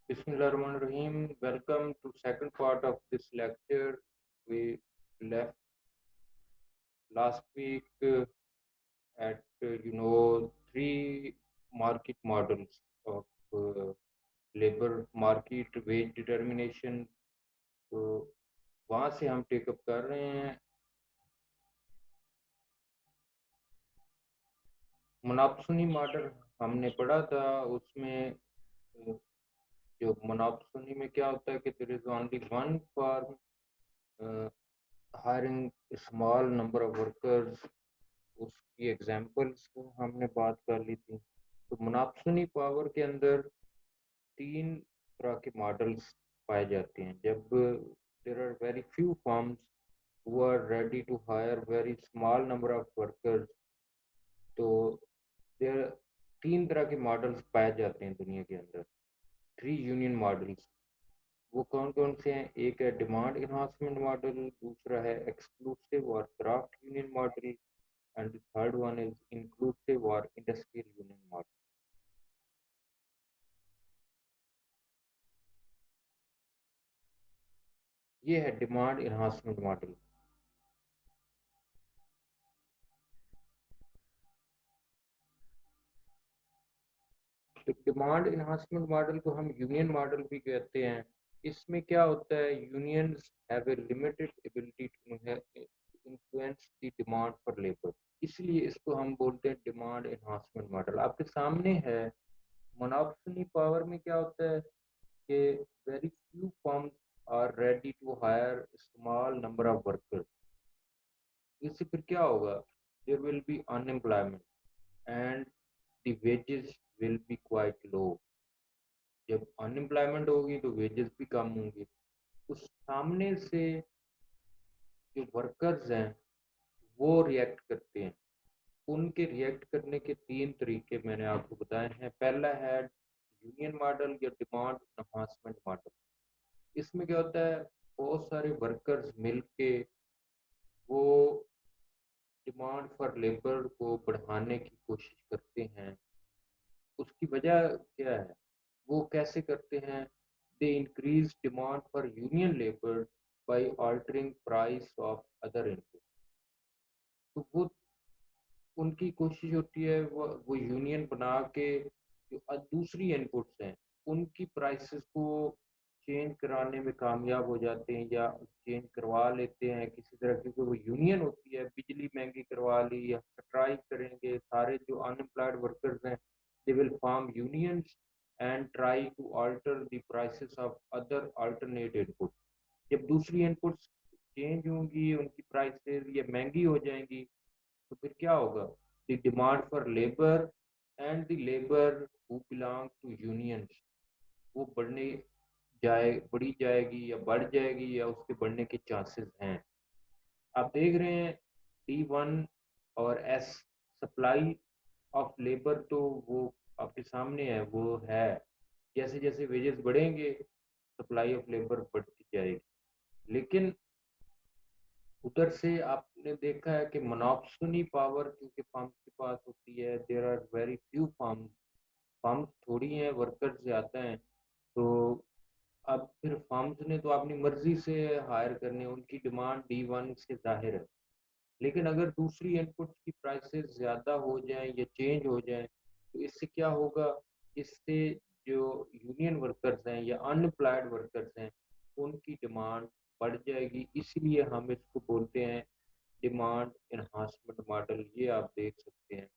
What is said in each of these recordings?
Bismillahirrahmanirrahim. Welcome to second part of this lecture. We left last week at three market models of labor market wage determination. तो वहाँ से हम take up कर रहे हैं मोनोप्सोनी model हमने पढ़ा था उसमें जो मोनोप्सोनी में क्या होता है कि there is only one firm hiring a small number of workers उसकी एग्जाम्पल्स हमने बात कर ली थी तो मुनाफसनी पावर के अंदर तीन तरह के मॉडल्स पाए जाते हैं जब there are very few firms who are ready to hire very small number of workers तो देर तीन तरह के मॉडल्स पाए जाते हैं दुनिया के अंदर थ्री यूनियन मॉडल्स वो कौन कौन से हैं एक है डिमांड इन्हांसमेंट मॉडल दूसरा है एक्सक्लूसिव और craft union model and the third one is inclusive or industrial union model. ये है डिमांड इन्हांसमेंट मॉडल। तो डिमांड इन्हांसमेंट मॉडल को हम यूनियन मॉडल भी कहते हैं। इसमें क्या होता है unions have a limited ability to influence the demand for labour इसलिए इसको हम बोलते हैं डिमांड इन्हांसमेंट मॉडल। आपके सामने है मोनोपोली पावर में क्या होता है कि very few firms are ready to hire small number of workers इससे फिर क्या होगा there will be unemployment and the wages will be quite low जब अनएम्प्लॉयमेंट होगी तो वेजेस भी कम होंगे उस सामने से जो वर्कर्स हैं वो रिएक्ट करते हैं उनके रिएक्ट करने के तीन तरीके मैंने आपको बताए हैं पहला है यूनियन मॉडल या डिमांड एनहांसमेंट मॉडल इसमें क्या होता है बहुत सारे वर्कर्स मिलके वो डिमांड फॉर लेबर को बढ़ाने की कोशिश करते हैं उसकी वजह क्या है वो कैसे करते हैं they increase demand for union labour by altering price of other input तो वो उनकी कोशिश होती है वो यूनियन बना के जो दूसरी इनपुट्स हैं उनकी प्राइसेस को चेंज कराने में कामयाब हो जाते हैं या चेंज करवा लेते हैं किसी तरह की कोई वो यूनियन होती है बिजली महंगी करवा ली या स्ट्राइक करेंगे सारे जो अनएम्प्लॉयड वर्कर्स हैं they will form unions and try to alter the prices of other alternate input जब दूसरी इनपुट्स चेंज होंगी उनकी प्राइसेस या महंगी हो जाएंगी तो फिर क्या होगा the demand for labour and the labour who belong to unions वो बढ़ी जाएगी या बढ़ जाएगी या उसके बढ़ने के चांसेस हैं आप देख रहे हैं D1 और S सप्लाई ऑफ लेबर तो वो आपके सामने है वो है जैसे जैसे वेजेस बढ़ेंगे सप्लाई ऑफ लेबर बढ़ती जाएगी लेकिन उधर से आपने देखा है कि मोनोपोली पावर क्योंकि फर्म्स के पास होती है there are very few firms firms थोड़ी हैं वर्कर्स ज़्यादा हैं तो अब फिर फर्म्स ने तो अपनी मर्जी से हायर करने उनकी डिमांड D1 से जाहिर है लेकिन अगर दूसरी इनपुट्स की प्राइसेस ज़्यादा हो जाएं या चेंज हो जाएं तो इससे क्या होगा इससे जो यूनियन वर्कर्स हैं या अनएम्प्लॉयड वर्कर्स हैं उनकी डिमांड बढ़ जाएगी इसलिए हम इसको बोलते हैं डिमांड एनहांसमेंट मॉडल ये आप देख सकते हैं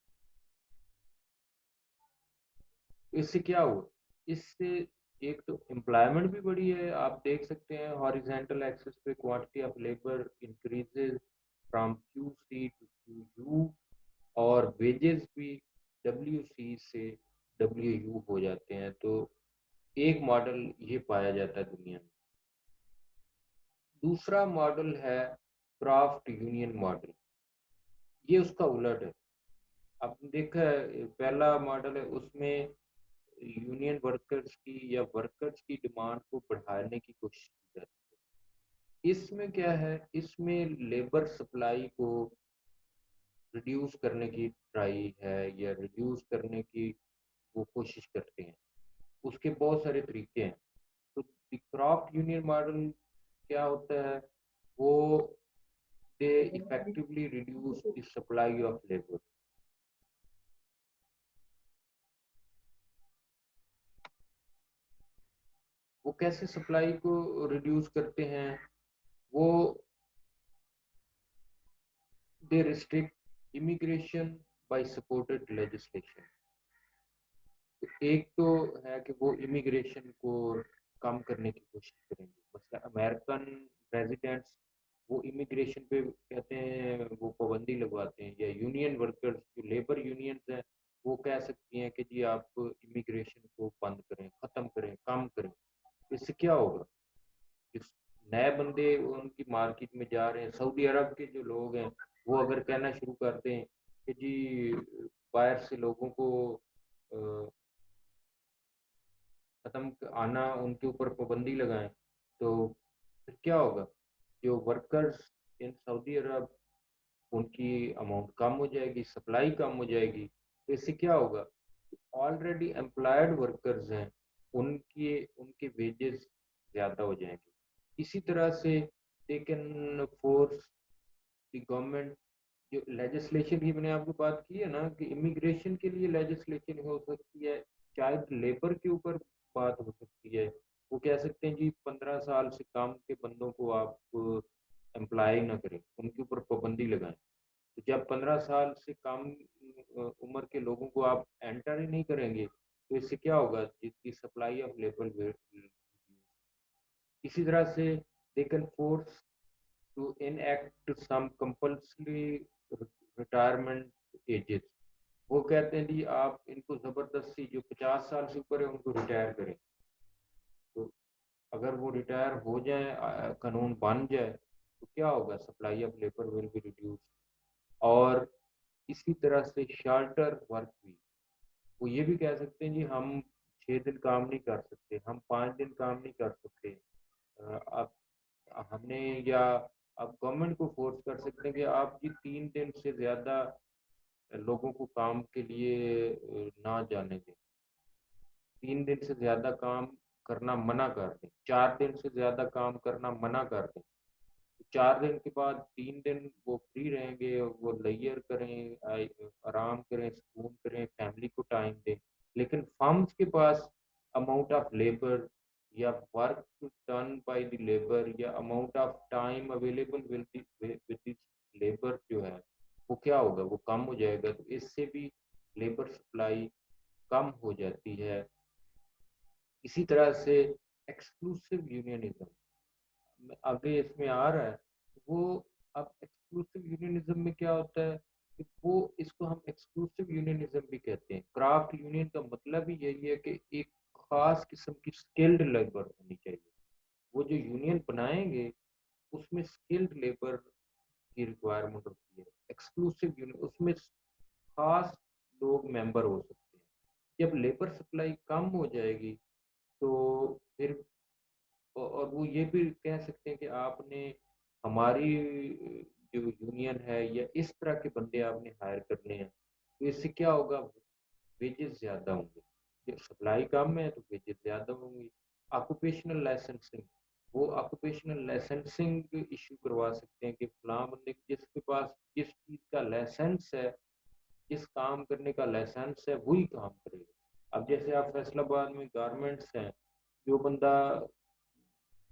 इससे क्या हुआ इससे एक तो एम्प्लॉयमेंट भी बढ़ी है आप देख सकते हैं हॉरिजेंटल एक्सिस पे quantity of labour increases from QC to QU और वेजेस भी WC से WU हो जाते हैं तो एक मॉडल ये पाया जाता है दुनिया में दूसरा मॉडल है क्राफ्ट यूनियन मॉडल ये उसका उलट है आपने देखा है पहला मॉडल है उसमें यूनियन वर्कर्स की या वर्कर्स की डिमांड को बढ़ाने की कोशिश की जाती है इसमें क्या है इसमें लेबर सप्लाई को रिड्यूस करने की ट्राई है या रिड्यूस करने की वो कोशिश करते हैं उसके बहुत सारे तरीके हैं। तो क्राफ्ट यूनियन मॉडल क्या होता है, वो they effectively reduce the supply of labour. वो कैसे सप्लाई को रिड्यूस करते हैं, वो they restrict immigration by supported legislation. एक तो है कि वो इमिग्रेशन को कम करने की कोशिश करेंगे, मतलब अमेरिकन रेजिडेंट्स वो इमिग्रेशन पे कहते हैं वो पाबंदी लगवाते हैं, या यूनियन वर्कर्स जो लेबर यूनियंस हैं वो कह सकती हैं कि जी आप इमिग्रेशन को बंद करें, ख़त्म करें, कम करें। इससे क्या होगा, जिस नए बंदे उनकी मार्केट में जा रहे हैं, सऊदी अरब के जो लोग हैं वो अगर कहना शुरू कर दें कि जी बाहर से लोगों को खत्म आना, उनके ऊपर पाबंदी लगाएं, तो फिर क्या होगा, जो वर्कर्स इन सऊदी अरब उनकी अमाउंट कम हो जाएगी, सप्लाई कम हो जाएगी। तो इससे क्या होगा, ऑलरेडी एम्प्लॉयड वर्कर्स हैं उनके उनके वेजेस ज़्यादा हो जाएंगे। इसी तरह से they can force the government, जो लेजिस्लेशन की मैंने आपको बात की है ना कि इमिग्रेशन के लिए लेजिस्लेशन हो सकती है, चाइल्ड लेबर के ऊपर बात हो सकती है। वो कह सकते हैं जी 15 साल से कम के बंदों को आप एम्प्लॉय ना करें, उनके ऊपर पाबंदी लगाएं। तो जब 15 साल से कम उम्र के लोगों को आप एंटर ही नहीं करेंगे तो इससे क्या होगा, जिसकी सप्लाई ऑफ लेबर। इसी तरह से they can force to enact some compulsory retirement ages। वो कहते हैं जी आप इनको जबरदस्ती जो 50 साल से ऊपर है उनको रिटायर करें। तो अगर वो रिटायर हो जाए, कानून बन जाए, तो क्या होगा, supply of labour will be reduce. और इसी तरह से शार्टर वर्क वीक, वो ये भी कह सकते हैं जी हम 6 दिन काम नहीं कर सकते, हम 5 दिन काम नहीं कर सकते। अब हमने या आप गवर्नमेंट को फोर्स कर सकते हैं कि आप जी 3 दिन से ज़्यादा लोगों को काम के लिए ना जाने दें, 3 दिन से ज़्यादा काम करना मना कर दें, 4 दिन से ज़्यादा काम करना मना कर दें। 4 दिन के बाद 3 दिन वो फ्री रहेंगे, वो लेजर करें, आराम करें, सुकून करें, फैमिली को टाइम दें। लेकिन फर्म्स के पास अमाउंट ऑफ लेबर या work done by the labour या amount of time available with this labour जो है वो क्या होगा, वो कम हो जाएगा। तो इससे भी लेबर सप्लाई कम हो जाती है। इसी तरह से एक्सक्लूसिव यूनियनिज्म आगे इसमें आ रहा है। वो अब एक्सक्लूसिव यूनियनिज्म में क्या होता है कि वो इसको हम एक्सक्लूसिव यूनियनिज्म भी कहते हैं। क्राफ्ट यूनियन का मतलब ही यही है कि एक खास किस्म की स्किल्ड लेबर होनी चाहिए। वो जो यूनियन बनाएंगे उसमें स्किल्ड लेबर की रिक्वायरमेंट होती है। एक्सक्लूसिव यूनियन उसमें खास लोग मेंबर हो सकते हैं। जब लेबर सप्लाई कम हो जाएगी तो फिर और वो ये भी कह सकते हैं कि आपने हमारी जो यूनियन है या इस तरह के बंदे आपने हायर करने हैं, तो इससे क्या होगा, वेजेस ज़्यादा होंगे। जब सप्लाई कम है तो वेजेस ज़्यादा होंगी। ऑक्यूपेशनल लाइसेंसिंग, वो ऑक्यूपेशनल लाइसेंसिंग इशू करवा सकते हैं कि फलां बंदे जिसके पास जिस चीज़ का लाइसेंस है, जिस काम करने का लाइसेंस है वही काम करेगा। अब जैसे आप फैसलाबाद में गारमेंट्स हैं, जो बंदा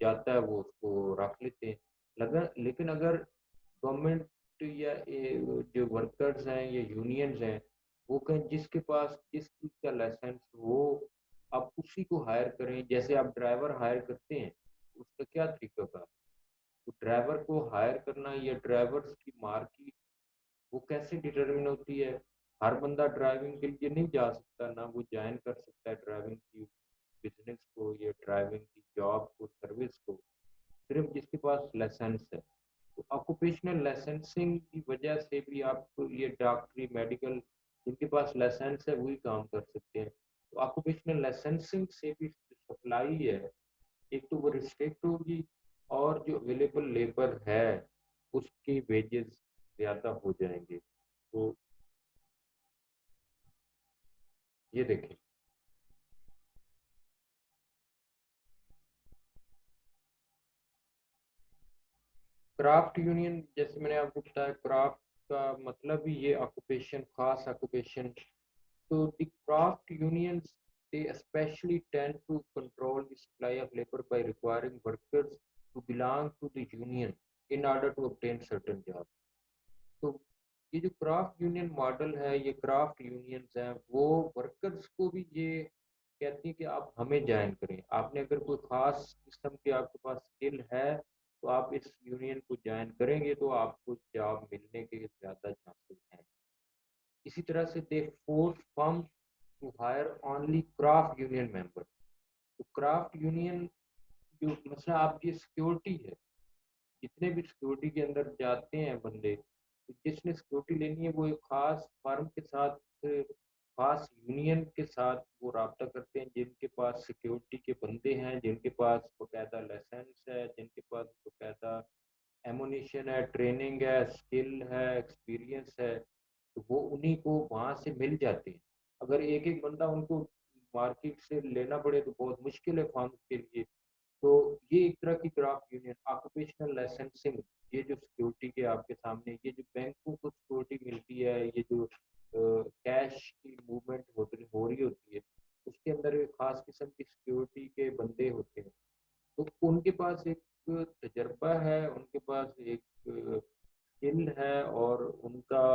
जाता है वो उसको रख लेते हैं। लगा लेकिन अगर गवर्नमेंट या जो वर्कर्स हैं या यूनियंस हैं वो कहें जिसके पास जिस चीज़ का लाइसेंस हो आप उसी को हायर करें। जैसे आप ड्राइवर हायर करते हैं, उसका क्या तरीका का, तो ड्राइवर को हायर करना या ड्राइवर्स की मार्केट वो कैसे डिटरमिन होती है। हर बंदा ड्राइविंग के लिए नहीं जा सकता, ना वो ज्वाइन कर सकता है ड्राइविंग की बिजनेस को या ड्राइविंग की जॉब को, सर्विस को, सिर्फ जिसके पास लाइसेंस है। तो ऑक्यूपेशनल लाइसेंसिंग की वजह से भी आप ये डॉक्टरी मेडिकल जिनके पास लाइसेंस है वही काम कर सकते हैं। तो ऑक्यूपेशनल लाइसेंसिंग से भी सप्लाई है, एक तो वो रिस्ट्रिक्ट होगी और जो अवेलेबल लेबर है उसके वेजेस ज़्यादा हो जाएंगे। तो ये देखें। क्राफ्ट यूनियन, जैसे मैंने आपको बताया, क्राफ्ट का मतलब ही ये ऑक्यूपेशन, खास ऑक्यूपेशन। तो the craft unions, they especially tend to control the supply of labor by requiring workers to belong to the union in order to obtain certain jobs. तो ये जो क्राफ्ट यूनियन मॉडल है, ये craft unions हैं, वो workers को भी ये कहती है कि आप हमें ज्वाइन करें। आपने अगर कोई खास किस्म की आपके पास स्किल है तो आप इस यूनियन को ज्वाइन करेंगे तो आपको जॉब मिलने के ज़्यादा चांसेस हैं। इसी तरह से they force firm to hire only craft union member. तो क्राफ्ट यूनियन जो मसला आपकी सिक्योरिटी है, जितने भी सिक्योरिटी के अंदर जाते हैं बंदे, तो जिसने सिक्योरिटी लेनी है वो एक खास फर्म के साथ, खास यूनियन के साथ वो रब्ता करते हैं, जिनके पास सिक्योरिटी के बंदे हैं, जिनके पास बकायदा लाइसेंस है, जिनके पास बकायदा एमोनिशन है, ट्रेनिंग है, स्किल है, एक्सपीरियंस है। तो वो उन्हीं को वहाँ से मिल जाते हैं। अगर एक एक बंदा उनको मार्केट से लेना पड़े तो बहुत मुश्किल है फर्म के लिए। तो ये एक तरह की क्राफ्ट यूनियन ऑक्यूपेशनल लाइसेंसिंग, ये जो सिक्योरिटी के आपके सामने, ये जो बैंकों को सिक्योरिटी मिलती है, ये जो कैश की मूवमेंट हो रही होती है, उसके अंदर एक खास किस्म की सिक्योरिटी के बंदे होते हैं। तो उनके पास एक तजर्बा है, उनके पास एक स्किल है, और उनका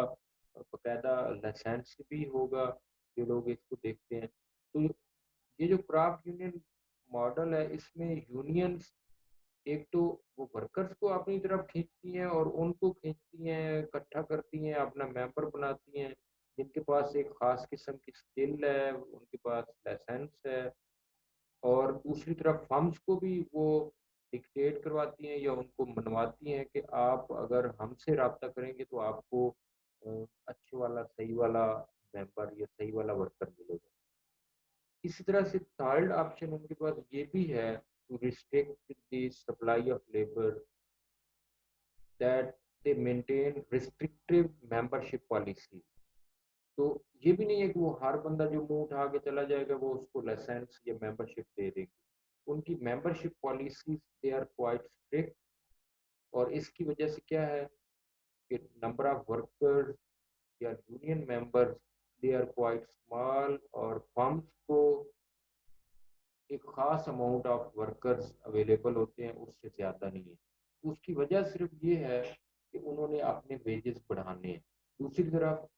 बकायदा लाइसेंस भी होगा। जो लोग इसको देखते हैं, तो ये जो क्राफ्ट यूनियन मॉडल है, इसमें यूनियंस एक तो वो वर्कर्स को अपनी तरफ खींचती हैं और उनको खींचती हैं, इकट्ठा करती हैं, अपना मेंबर बनाती हैं, जिनके पास एक खास किस्म की स्किल है, उनके पास लाइसेंस है। और दूसरी तरफ फर्म्स को भी वो डिक्टेट करवाती हैं या उनको मनवाती हैं कि आप अगर हमसे रब्ता करेंगे तो आपको अच्छे वाला, सही वाला मेंबर या सही वाला वर्कर मिलेगा। इसी तरह से थर्ड ऑप्शन उनके पास ये भी है, to restrict the supply of labour, that they maintain restrictive membership policy. तो ये भी नहीं है कि वो हर बंदा जो मुंह उठा के चला जाएगा वो उसको लाइसेंस या मेंबरशिप दे देंगे। उनकी membership policies they are quite strict. और इसकी वजह से क्या है कि नंबर ऑफ वर्कर्स या union members, they are quite small, और फर्म्स को एक खास अमाउंट ऑफ वर्कर्स अवेलेबल होते हैं, उससे ज़्यादा नहीं है। तो उसकी वजह सिर्फ ये है कि उन्होंने अपने वेजेस बढ़ाने हैं। दूसरी तरफ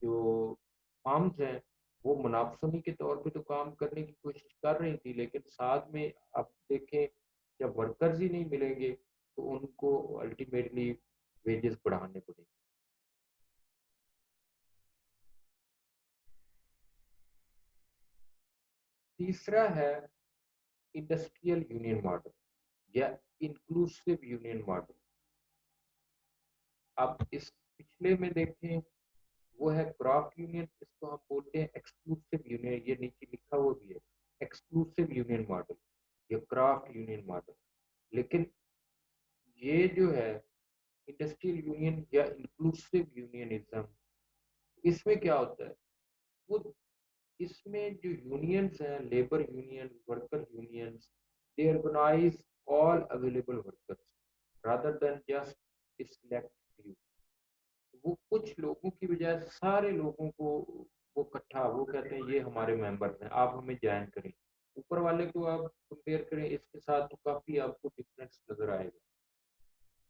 जो फर्म्स हैं, वो मुनाफसनी के तौर पे तो काम करने की कोशिश कर रही थी, लेकिन साथ में आप देखें, जब वर्कर्स ही नहीं मिलेंगे तो उनको अल्टीमेटली वेजेस बढ़ाने पड़ेंगे। तीसरा है इंडस्ट्रियल यूनियन मॉडल या इंक्लूसिव यूनियन मॉडल। आप इस पिछले में देखें, वो है क्राफ्ट यूनियन, इसको हम बोलते हैं एक्सक्लूसिव यूनियन, ये नीचे लिखा हुआ भी है, एक्सक्लूसिव यूनियन मॉडल या क्राफ्ट यूनियन मॉडल। लेकिन ये जो है इंडस्ट्रियल यूनियन या इंक्लूसिव यूनियनिज्म, इसमें क्या होता है, वो इसमें जो यूनियंस हैं, labour union, worker unions, they organise all available workers rather than just select few. वो कुछ लोगों की बजाय सारे लोगों को वो इकट्ठा, वो कहते हैं ये हमारे मेंबर्स हैं, आप हमें ज्वाइन करें। ऊपर वाले को आप कंपेयर करें इसके साथ तो काफी आपको डिफरेंस नजर आएगा।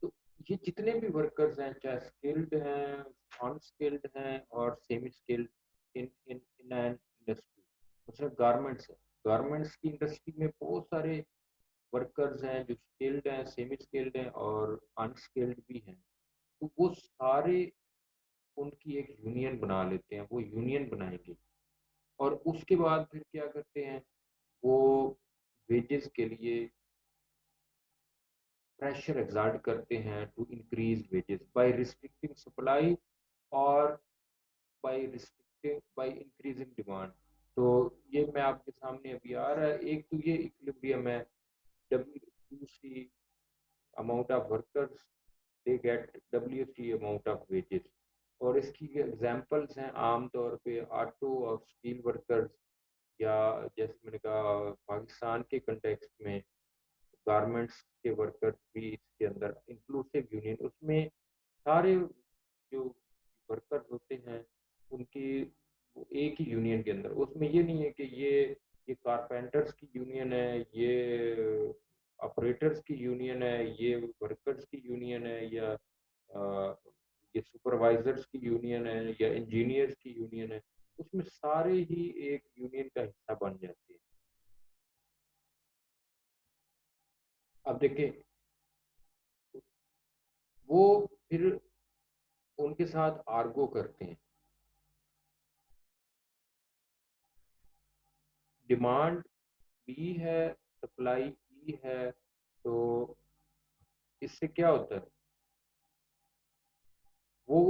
तो ये जितने भी वर्कर्स हैं, चाहे स्किल्ड हैं, अनस्किल्ड हैं, और semi skilled, in in in an industry, मतलब गारमेंट्स है, गारमेंट्स की इंडस्ट्री में बहुत सारे वर्कर्स हैं जो स्किल्ड हैं, सेमी स्किल्ड हैं, और अनस्किल्ड भी हैं। तो वो सारे उनकी एक यूनियन बना लेते हैं, वो यूनियन बनाएंगे। और उसके बाद फिर क्या करते हैं, वो वेजेस के लिए प्रेशर एग्जर्ट करते हैं to increase wages by restricting supply, और बाय इंक्रीजिंग डिमांड। तो ये मैं आपके सामने अभी आ रहा है, एक तो ये इक्विलिब्रियम है, WC amount of workers, they get WC amount of wages. और इसकी एग्जांपल्स हैं आमतौर पे ऑटो और स्टील वर्कर्स, या जैसे मैंने कहा पाकिस्तान के कंटेक्स्ट में गारमेंट्स के वर्कर्स भी इसके अंदर इंक्लूसिव यूनियन, उसमें सारे जो वर्कर्स होते हैं उनकी वो एक ही यूनियन के अंदर, उसमें ये नहीं है कि ये कारपेंटर्स की यूनियन है, ये ऑपरेटर्स की यूनियन है, ये वर्कर्स की यूनियन है, या ये सुपरवाइजर्स की यूनियन है, या इंजीनियर्स की यूनियन है। उसमें सारे ही एक यूनियन का हिस्सा बन जाते हैं। अब देखें, वो फिर उनके साथ आर्गो करते हैं, डिमांड बी है, सप्लाई ई है, तो इससे क्या होता है, वो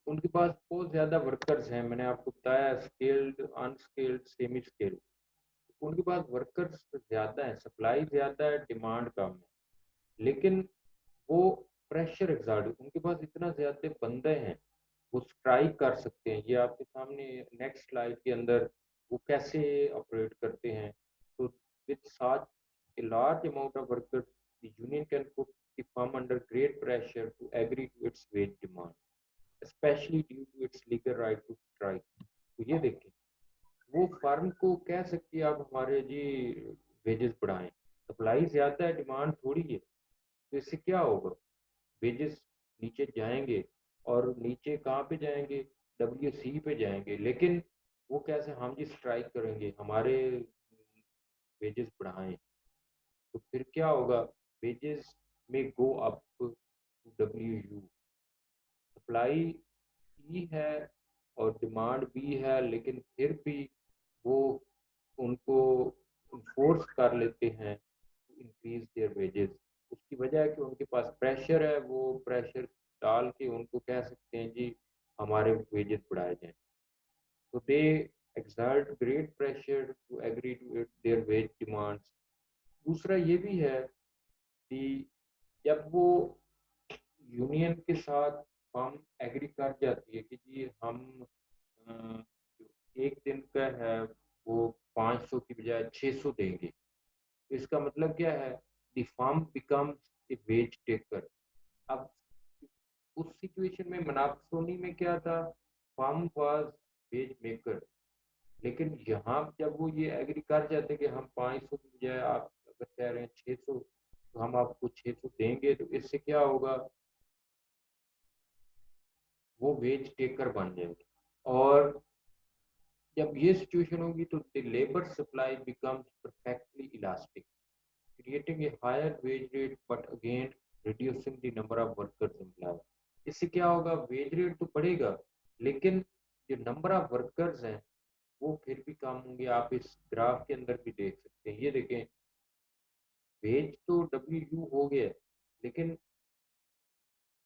उनके पास बहुत ज्यादा वर्कर्स हैं, मैंने आपको बताया स्केल्ड, अनस्केल्ड, सेमी स्केल्ड। उनके पास वर्कर्स ज्यादा है, सप्लाई ज्यादा है, डिमांड कम है, लेकिन वो प्रेशर एग्जर्ट, उनके पास इतना ज्यादा बंदे हैं, वो स्ट्राइक कर सकते हैं। ये आपके सामने नेक्स्ट स्लाइड के अंदर वो कैसे ऑपरेट करते हैं। तो with such a large amount of workers, the union can put the firm under great pressure to agree to its wage demand, especially due to its legal right to strike। तो ये देखिए, वो firm को कह सकती है आप हमारे जी वेजेस बढ़ाएं, सप्लाई ज्यादा है, डिमांड थोड़ी है, तो इससे क्या होगा, वेजेस नीचे जाएंगे, और नीचे कहाँ पे जाएंगे, WC पे जाएंगे। लेकिन वो कैसे, हम जी स्ट्राइक करेंगे, हमारे वेजेस बढ़ाएं, तो फिर क्या होगा, वेजेस में go up to WU। Supply ई है और डिमांड भी है, लेकिन फिर भी वो उनको फोर्स कर लेते हैं टू इंक्रीज देयर वेजेस। उसकी वजह है कि उनके पास प्रेशर है, वो प्रेशर डाल के उनको कह सकते हैं जी हमारे वेजेस बढ़ाए जाएं। तो दे exert great pressure to agree to their wage demands। दूसरा ये भी है कि जब वो यूनियन के साथ हम एग्री कर जाती है कि जी हम अ, एक दिन का है वो 500 की बजाय 600 देंगे, तो इसका मतलब क्या है, the firm becomes a wage taker. अब उस सिचुएशन में मनाफसोनी में क्या था, फर्म वाज वेज मेकर, लेकिन यहाँ जब वो ये एग्री कर जाते हैं कि हम 500 की बजाय आप अगर कह रहे हैं 600, तो हम आपको 600 देंगे, तो इससे क्या होगा, वो वेज टेकर बन जाएंगे। और जब ये सिचुएशन होगी तो the labour supply becomes perfectly elastic, creating a higher wage rate but again reducing the number of workers employed. इससे क्या होगा, वेज रेट तो बढ़ेगा, लेकिन जो नंबर ऑफ वर्कर्स हैं वो फिर भी कम होंगे। आप इस ग्राफ के अंदर भी देख सकते हैं, ये देखें, वेज तो WU हो गया, लेकिन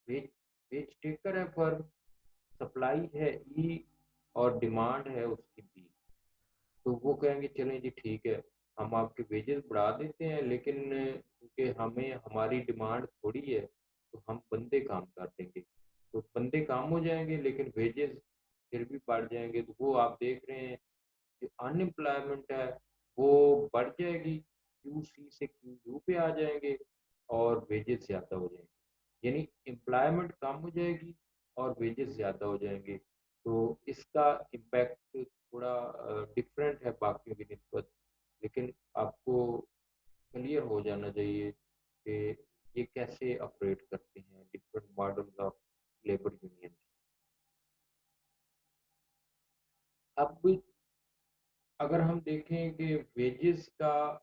वेज वेज टेकर है फर्म, सप्लाई है ई, और डिमांड है उसकी बी। तो वो कहेंगे चलें जी ठीक है, हम आपके वेजेस बढ़ा देते हैं, लेकिन क्योंकि हमें हमारी डिमांड थोड़ी है तो हम बंदे काम कर देंगे। तो बंदे काम हो जाएंगे, लेकिन वेजेस फिर भी बढ़ जाएंगे। तो वो आप देख रहे हैं कि अनएम्प्लॉयमेंट है वो बढ़ जाएगी, QC से QU पे आ जाएंगे, और वेजेस ज़्यादा हो जाएंगे, यानी एम्प्लॉयमेंट कम हो जाएगी और वेजेस ज़्यादा हो जाएंगे। तो इसका इम्पैक्ट थोड़ा डिफरेंट है बाकियों की निस्बत, लेकिन आपको क्लियर हो जाना चाहिए कि ये कैसे ऑपरेट करते हैं different models of labour union. अब अगर हम देखें कि वेजेस का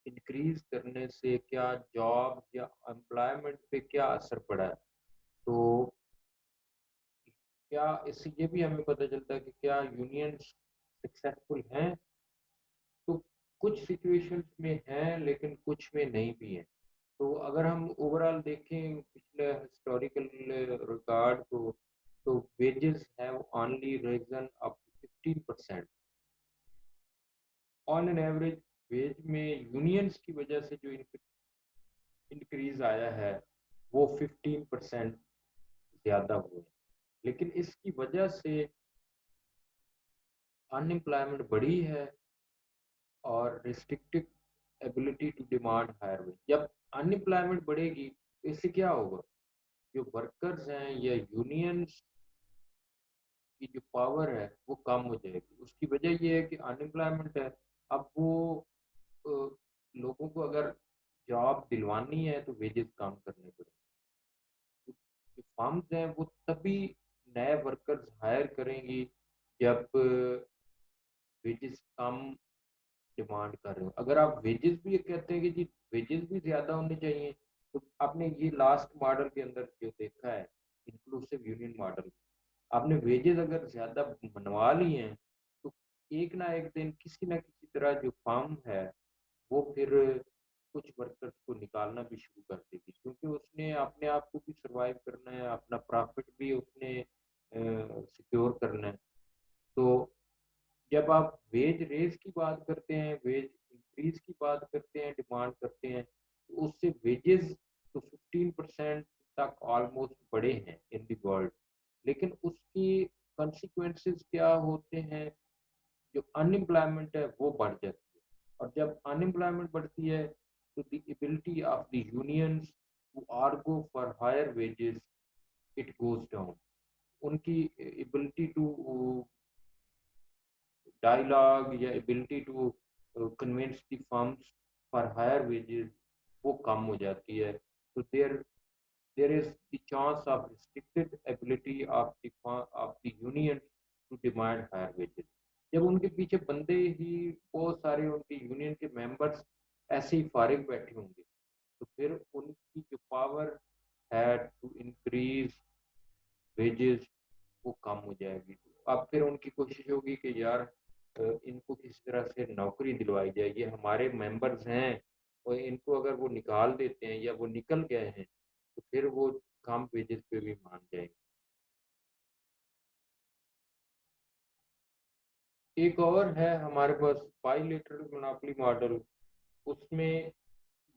इंक्रीज करने से क्या जॉब या एम्प्लॉयमेंट पे क्या असर पड़ा है, तो क्या इससे ये भी हमें पता चलता है कि क्या यूनियंस सक्सेसफुल हैं। तो कुछ सिचुएशंस में हैं, लेकिन कुछ में नहीं भी हैं। तो अगर हम ओवरऑल देखें पिछले हिस्टोरिकल रिकॉर्ड को, तो wages have only risen up to 15%। On an average wage में यूनियंस की वजह से जो इंक्रीज आया है वो 15% ज्यादा हुए, लेकिन इसकी वजह से अनएम्प्लॉयमेंट बढ़ी है और restrictive ability to demand higher wage. जब अनएम्प्लॉयमेंट बढ़ेगी तो इससे क्या होगा, जो वर्कर्स हैं या यूनियंस की जो पावर है वो कम हो जाएगी। उसकी वजह ये है कि अनएम्प्लॉयमेंट है। अब वो अ, लोगों को अगर जॉब दिलवानी है तो वेजेस कम करने पड़ेंगे। तो जो फर्म्स हैं वो तभी नए वर्कर्स हायर करेंगी जब वेजेस कम डिमांड कर रहे हो। अगर आप वेजेस भी कहते हैं कि जी वेजेस भी ज़्यादा होने चाहिए, तो आपने ये लास्ट मॉडल के अंदर जो देखा है, इंक्लूसिव यूनियन मॉडल, आपने वेजेस अगर ज़्यादा मनवा लिए हैं तो एक ना एक दिन किसी ना किसी तरह जो फर्म है वो फिर कुछ वर्कर्स को निकालना भी शुरू कर देगी, क्योंकि उसने अपने आप को भी सर्वाइव करना है, अपना प्रॉफिट भी उसने सिक्योर करना है। तो जब आप वेज रेज की बात करते हैं, वेज इंक्रीज की बात करते हैं, डिमांड करते हैं, तो उससे वेजेस तो 15% तक ऑलमोस्ट बढ़े हैं इन द वर्ल्ड। लेकिन उसकी कंसिक्वेंसेस क्या होते हैं, जो अनएम्प्लॉयमेंट है वो बढ़ जाती है। और जब अनएम्प्लॉयमेंट बढ़ती है तो the ability of the unions to argue for higher wages it goes down. उनकी एबिलिटी टू डायलॉग या ability to convince the firms for higher wages वो कम हो जाती है। तो there is the chance of restricted ability of the union to demand higher wages। जब उनके पीछे बंदे ही बहुत सारे उनके यूनियन के मेंबर्स ऐसे ही फारिग बैठे होंगे, तो फिर उनकी जो पावर है टू इंक्रीज वेजेस वो कम हो जाएगी। अब फिर उनकी कोशिश होगी कि यार इनको किसी तरह से नौकरी दिलवाई जाए, ये हमारे मेंबर्स हैं और इनको अगर वो निकाल देते हैं या वो निकल गए हैं तो फिर वो कम वेजेस पे भी मान जाएंगे। एक और है हमारे पास बाइलेटरल मोनोपोली मॉडल। उसमें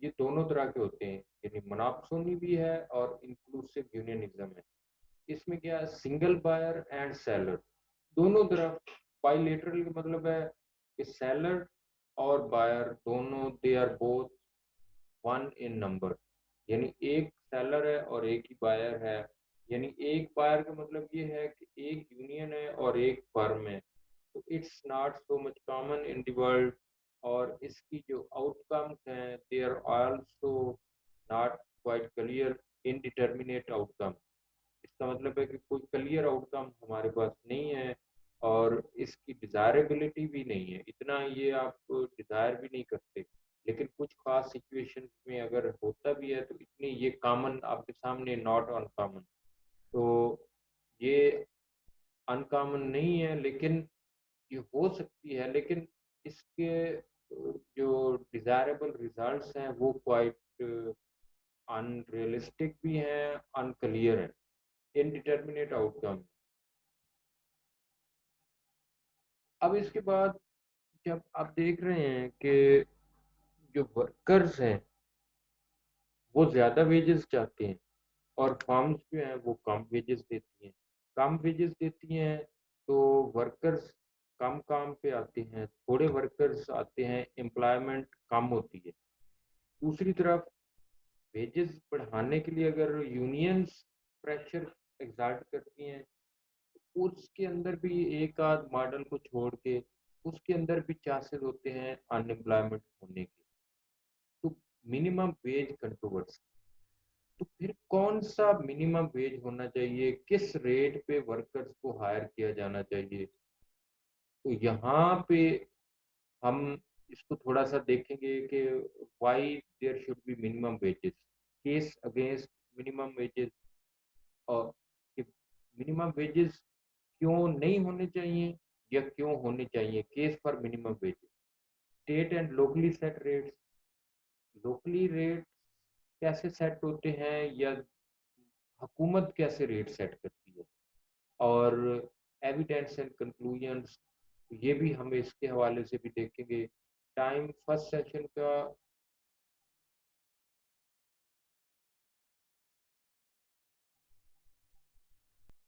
ये दोनों तरह के होते हैं, यानी मोनोपोसोनी भी है और इंक्लूसिव यूनियनिज्म है। इसमें क्या है, सिंगल बायर एंड सेलर दोनों तरफ। बाइलेटरल का मतलब है कि सेलर और बायर दोनों they are both one in number, यानी एक सेलर है और एक ही बायर है। यानी एक बायर का मतलब ये है कि एक यूनियन है और एक फर्म है। तो it's not so much common in the world. और इसकी जो आउटकम्स हैं they are also not quite clear, indeterminate outcome. इसका मतलब है कि कोई क्लियर आउटकम हमारे पास नहीं है और इसकी डिज़ायरेबिलिटी भी नहीं है, इतना ये आप डिज़ायर भी नहीं करते। लेकिन कुछ खास सिचुएशन में अगर होता भी है तो इतनी ये कॉमन आपके सामने नॉट अनकॉमन। तो ये अनकॉमन नहीं है, लेकिन ये हो सकती है। लेकिन इसके जो डिज़ायरेबल रिजल्ट्स हैं वो क्वाइट अनरियलिस्टिक भी हैं, अनक्लियर है, इनडिटर्मिनेट आउटकम। अब इसके बाद जब आप देख रहे हैं कि जो वर्कर्स हैं वो ज़्यादा वेजेस चाहते हैं और फर्म्स जो हैं वो कम वेजेस देती हैं, कम वेजेस देती हैं तो वर्कर्स कम काम पे आते हैं, थोड़े वर्कर्स आते हैं, एम्प्लॉयमेंट कम होती है। दूसरी तरफ वेजेस बढ़ाने के लिए अगर यूनियंस प्रेशर एग्जर्ट करती हैं, उसके अंदर भी एक आध मॉडल को छोड़ के उसके अंदर भी चांसेस होते हैं अनएम्प्लॉयमेंट होने के। तो मिनिमम वेज कंट्रोवर्सी, तो फिर कौन सा मिनिमम वेज होना चाहिए, किस रेट पे वर्कर्स को हायर किया जाना चाहिए। तो यहाँ पे हम इसको थोड़ा सा देखेंगे कि why there should be minimum wages, case against minimum wages, और कि मिनिमम वेजेस क्यों नहीं होने चाहिए या क्यों होने चाहिए, case for minimum wages. State and locally set rates, locally rate कैसे सेट होते हैं या हुकूमत कैसे रेट सेट करती है, और एविडेंस एंड कंक्लूजन्स, ये भी हम इसके हवाले से भी देखेंगे। टाइम फर्स्ट सेशन का